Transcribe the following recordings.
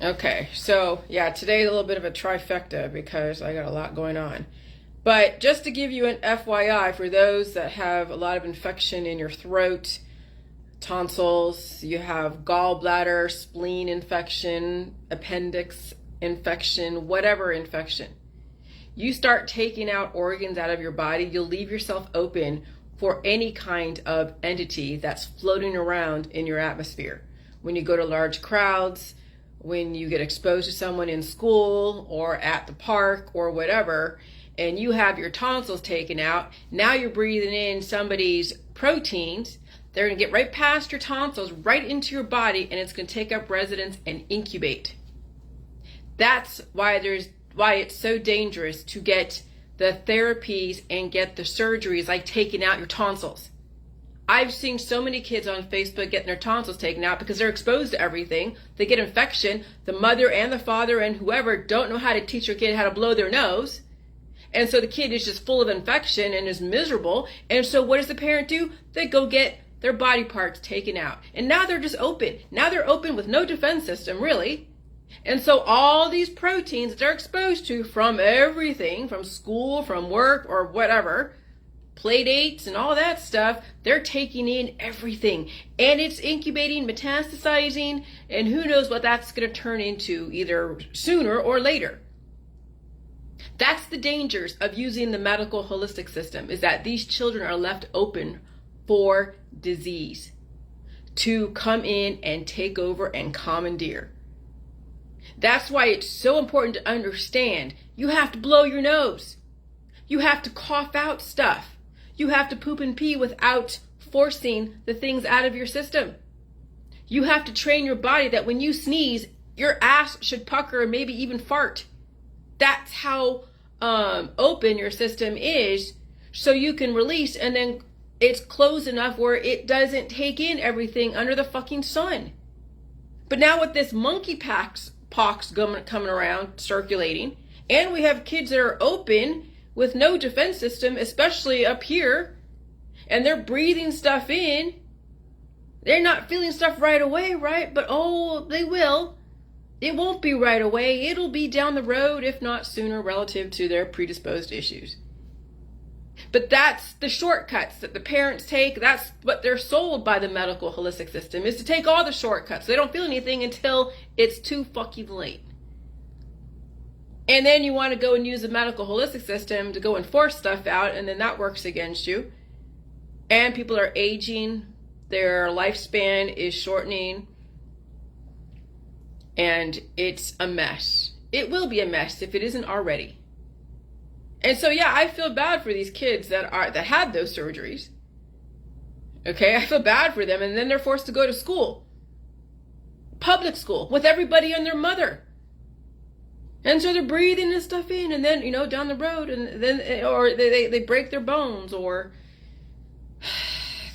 Okay, so yeah, today's a little bit of a trifecta because I got a lot going on. But just to give you an FYI for those that have a lot of infection in your throat, tonsils, you have gallbladder, spleen infection, appendix infection, whatever infection. You start taking out organs out of your body, you'll leave yourself open for any kind of entity that's floating around in your atmosphere. When you go to large crowds, when you get exposed to someone in school or at the park or whatever, and you have your tonsils taken out, now you're breathing in somebody's proteins. They're going to get right past your tonsils, right into your body, and it's going to take up residence and incubate. That's why it's so dangerous to get the therapies and get the surgeries like taking out your tonsils. I've seen so many kids on Facebook getting their tonsils taken out because they're exposed to everything. They get infection. The mother and the father and whoever don't know how to teach their kid how to blow their nose. And so the kid is just full of infection and is miserable. And so what does the parent do? They go get their body parts taken out. And now they're just open. Now they're open with no defense system, really. And so all these proteins that they're exposed to from everything, from school, from work, or whatever, play dates and all that stuff, they're taking in everything. And it's incubating, metastasizing, and who knows what that's going to turn into either sooner or later. That's the dangers of using the medical holistic system, is that these children are left open for disease to come in and take over and commandeer. That's why it's so important to understand you have to blow your nose. You have to cough out stuff. You have to poop and pee without forcing the things out of your system. You have to train your body that when you sneeze, your ass should pucker and maybe even fart. That's how open your system is, so you can release, and then it's closed enough where it doesn't take in everything under the fucking sun. But now with this monkeypox coming around, circulating, and we have kids that are open with no defense system, especially up here, and they're breathing stuff in. They're not feeling stuff right away, right? But oh, they will. It won't be right away. It'll be down the road, if not sooner, relative to their predisposed issues. But that's the shortcuts that the parents take. That's what they're sold by the medical holistic system, is to take all the shortcuts. They don't feel anything until it's too fucking late. And then you want to go and use the medical holistic system to go and force stuff out, and then that works against you. And people are aging. Their lifespan is shortening. And it's a mess. It will be a mess if it isn't already. And so, yeah, I feel bad for these kids that had those surgeries. Okay, I feel bad for them. And then they're forced to go to school. Public school, with everybody and their mother. And so they're breathing this stuff in, and then, down the road, and then, or they break their bones, or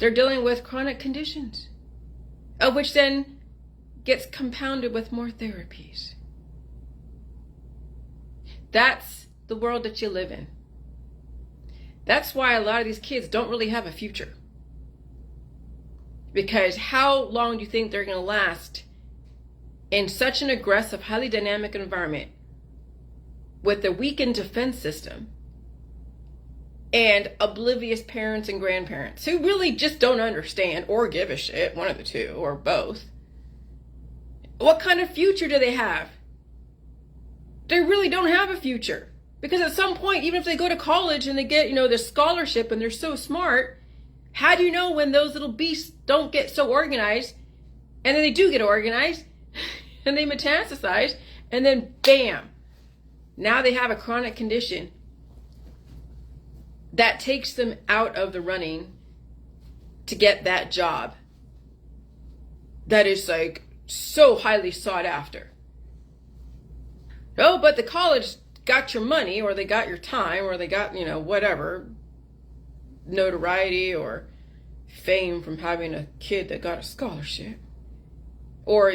they're dealing with chronic conditions, of which then gets compounded with more therapies. That's the world that you live in. That's why a lot of these kids don't really have a future. Because how long do you think they're going to last in such an aggressive, highly dynamic environment with a weakened defense system and oblivious parents and grandparents who really just don't understand or give a shit, one of the two, or both? What kind of future do they have? They really don't have a future. Because at some point, even if they go to college and they get, the scholarship and they're so smart, how do you know when those little beasts don't get so organized, and then they do get organized, and they metastasize, and then bam, now they have a chronic condition that takes them out of the running to get that job that is like so highly sought after. Oh, but the college got your money, or they got your time, or they got, whatever, notoriety or fame from having a kid that got a scholarship. Or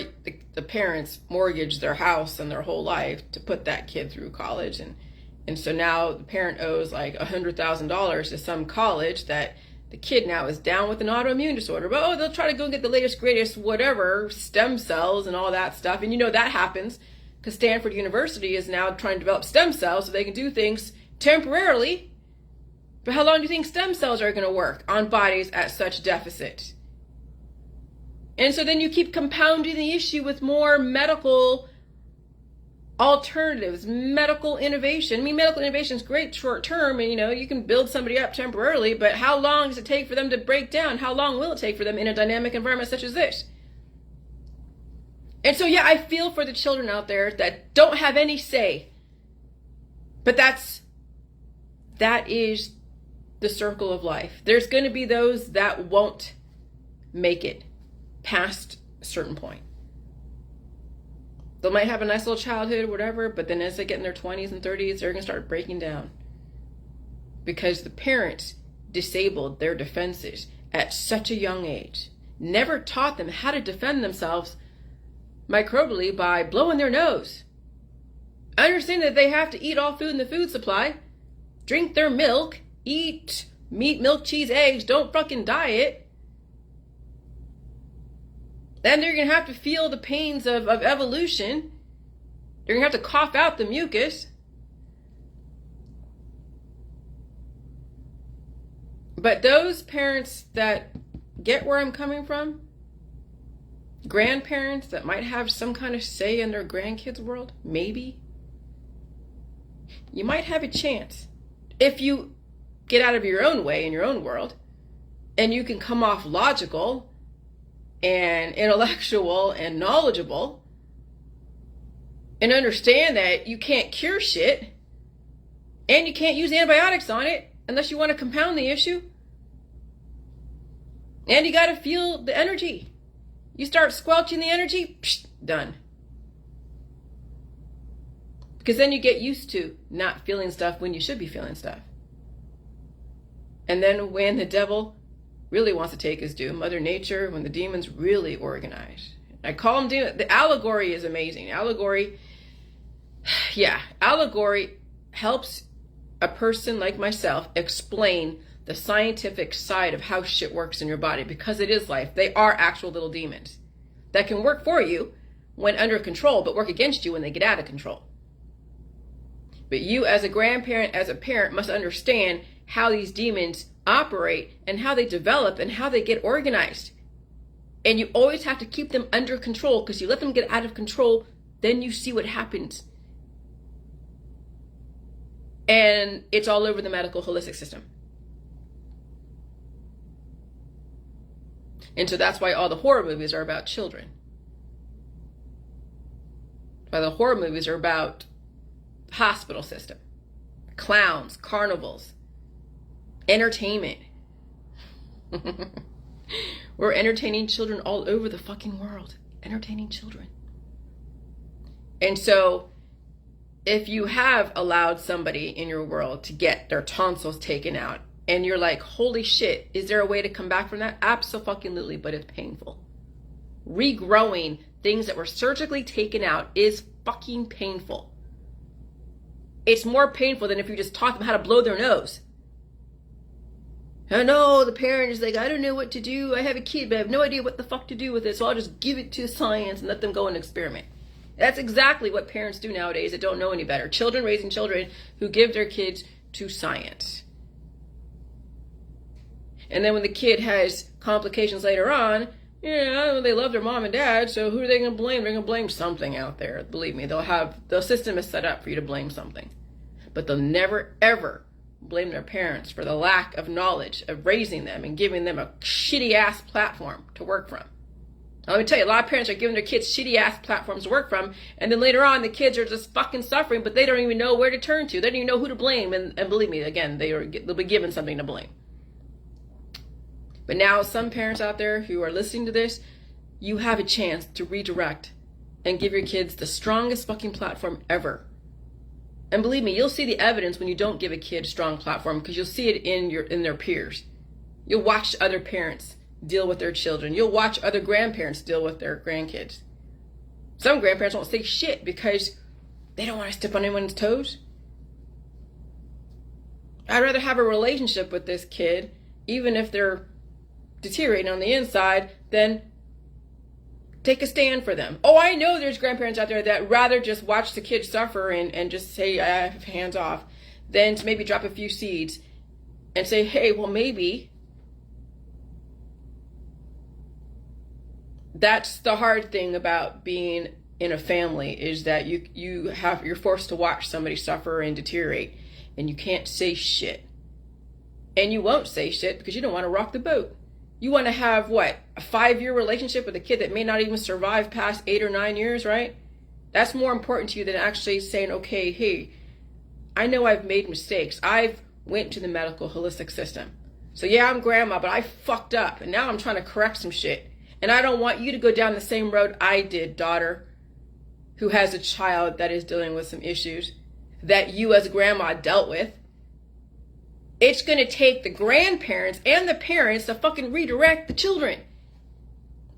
the parents mortgaged their house and their whole life to put that kid through college. And so now the parent owes like $100,000 to some college that The kid now is down with an autoimmune disorder, but they'll try to go get the latest, greatest, whatever, stem cells and all that stuff. And that happens because Stanford University is now trying to develop stem cells so they can do things temporarily. But how long do you think stem cells are going to work on bodies at such deficit? And so then you keep compounding the issue with more medical alternatives, medical innovation. I mean, medical innovation is great short term, and you can build somebody up temporarily, but how long does it take for them to break down? How long will it take for them in a dynamic environment such as this? And so, yeah, I feel for the children out there that don't have any say. But that is the circle of life. There's going to be those that won't make it past a certain point. They might have a nice little childhood or whatever, but then as they get in their 20s and 30s, they're going to start breaking down. Because the parents disabled their defenses at such a young age. Never taught them how to defend themselves microbially by blowing their nose. Understand that they have to eat all food in the food supply, drink their milk, eat meat, milk, cheese, eggs, don't fucking diet. Then they're going to have to feel the pains of evolution. They're going to have to cough out the mucus. But those parents that get where I'm coming from, grandparents that might have some kind of say in their grandkids' world, maybe, you might have a chance if you get out of your own way in your own world and you can come off logical and intellectual and knowledgeable and understand that you can't cure shit and you can't use antibiotics on it unless you want to compound the issue. And you got to feel the energy. You start squelching the energy, done. Because then you get used to not feeling stuff when you should be feeling stuff. And then when the devil really wants to take his due, Mother Nature, when the demons really organize. I call them demons. The allegory is amazing. Allegory helps a person like myself explain the scientific side of how shit works in your body, because it is life. They are actual little demons that can work for you when under control, but work against you when they get out of control. But you as a grandparent, as a parent, must understand how these demons operate and how they develop and how they get organized. And you always have to keep them under control, because you let them get out of control, then you see what happens. And it's all over the medical holistic system. And so that's why all the horror movies are about children. Why the horror movies are about the hospital system, clowns, carnivals, entertainment. We're entertaining children all over the fucking world. Entertaining children. And so if you have allowed somebody in your world to get their tonsils taken out, and you're like, holy shit, is there a way to come back from that? Absolutely, but it's painful. Regrowing things that were surgically taken out is fucking painful. It's more painful than if you just taught them how to blow their nose. I know the parent is like, I don't know what to do. I have a kid, but I have no idea what the fuck to do with it, so I'll just give it to science and let them go and experiment. That's exactly what parents do nowadays that don't know any better. Children raising children who give their kids to science. And then when the kid has complications later on, they love their mom and dad, so who are they going to blame? They're going to blame something out there. Believe me, the system is set up for you to blame something. But they'll never, ever blame their parents for the lack of knowledge of raising them and giving them a shitty-ass platform to work from. Now, let me tell you, a lot of parents are giving their kids shitty-ass platforms to work from, and then later on, the kids are just fucking suffering, but they don't even know where to turn to. They don't even know who to blame, and believe me, again, they'll be given something to blame. But now some parents out there who are listening to this, you have a chance to redirect and give your kids the strongest fucking platform ever. And believe me, you'll see the evidence when you don't give a kid a strong platform, because you'll see it in their peers. You'll watch other parents deal with their children. You'll watch other grandparents deal with their grandkids. Some grandparents won't say shit because they don't want to step on anyone's toes. I'd rather have a relationship with this kid, even if they're deteriorating on the inside, then take a stand for them. Oh, I know there's grandparents out there that rather just watch the kids suffer and just say, hands off, than to maybe drop a few seeds and say, hey, well, maybe. That's the hard thing about being in a family, is that you're forced to watch somebody suffer and deteriorate, and you can't say shit. And you won't say shit because you don't want to rock the boat. You want to have, what, a 5-year relationship with a kid that may not even survive past 8 or 9 years, right? That's more important to you than actually saying, okay, hey, I know I've made mistakes. I've went to the medical holistic system. So yeah, I'm grandma, but I fucked up. And now I'm trying to correct some shit. And I don't want you to go down the same road I did, daughter, who has a child that is dealing with some issues that you as grandma dealt with. It's going to take the grandparents and the parents to fucking redirect the children.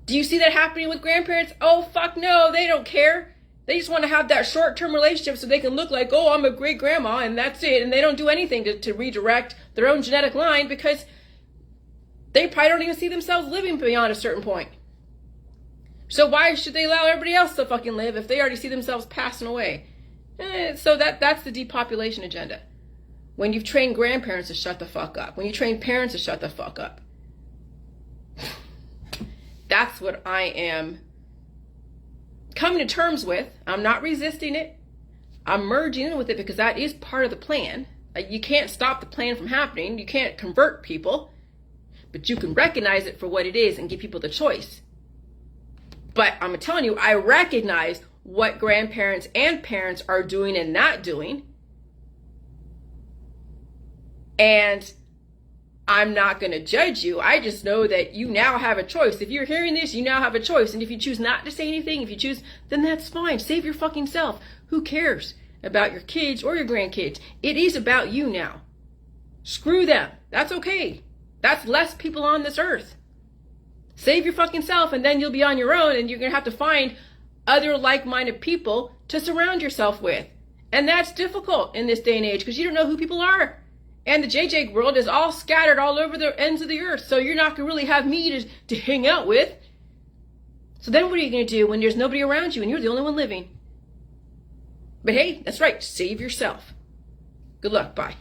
Do you see that happening with grandparents? Oh, fuck no, they don't care. They just want to have that short-term relationship so they can look like, oh, I'm a great grandma, and that's it. And they don't do anything to redirect their own genetic line because they probably don't even see themselves living beyond a certain point. So why should they allow everybody else to fucking live if they already see themselves passing away? So that's the depopulation agenda. When you've trained grandparents to shut the fuck up. When you train parents to shut the fuck up. That's what I am coming to terms with. I'm not resisting it. I'm merging in with it because that is part of the plan. You can't stop the plan from happening. You can't convert people. But you can recognize it for what it is and give people the choice. But I'm telling you, I recognize what grandparents and parents are doing and not doing. And I'm not going to judge you. I just know that you now have a choice. If you're hearing this, you now have a choice. And if you choose not to say anything, if you choose, then that's fine. Save your fucking self. Who cares about your kids or your grandkids? It is about you now. Screw them. That's okay. That's less people on this earth. Save your fucking self, and then you'll be on your own, and you're going to have to find other like-minded people to surround yourself with. And that's difficult in this day and age because you don't know who people are. And the JJ world is all scattered all over the ends of the earth. So you're not going to really have me to hang out with. So then what are you going to do when there's nobody around you and you're the only one living? But hey, that's right. Save yourself. Good luck. Bye.